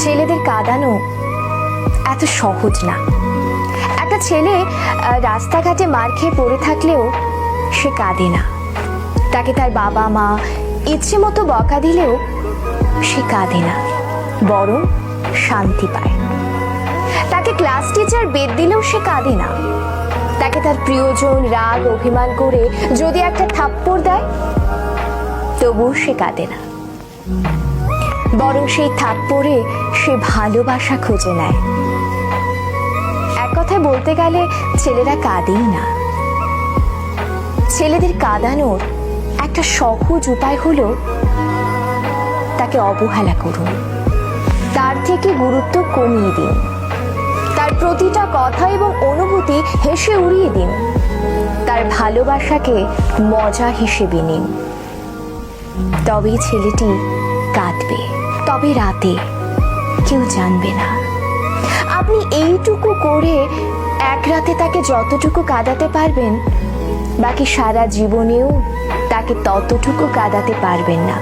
ছেলেদের কাঁদানো এত সহজ না। একটা ছেলে রাস্তাঘাটে মার খেয়ে পড়ে থাকলেও সে কাঁদে না। তাকে তার বাবা মা ইচ্ছে মতো বকা দিলেও সে কাঁদে না, বরং শান্তি পায়। তাকে ক্লাস টিচার বেদ দিলেও সে কাঁদে না। তাকে তার প্রিয়জন রাগ অভিমান করে যদি একটা থাপ্পড় দেয় তবুও সে কাঁদে না, বরং সেই থাপ্পড়ে সে ভালোবাসা খুঁজে নেয়। এক কথায় বলতে গেলে ছেলেরা কাঁদেই না। ছেলেদের কাঁদানোর একটা সহজ উপায় হলো তাকে অবহেলা করুন, তার থেকে গুরুত্ব কমিয়ে দিন, তার প্রতিটা কথা এবং অনুভূতি হেসে উড়িয়ে দিন, তার ভালোবাসাকে মজা হিসেবে নিন। তবেই ছেলেটি কাঁদবে, তবে রাতে কেউ জানবে না। আপনি এইটুকু করে এক রাতে তাকে যতটুকু কাঁদাতে পারবেন, বাকি সারা জীবনেও তাকে ততটুকু কাঁদাতে পারবেন না।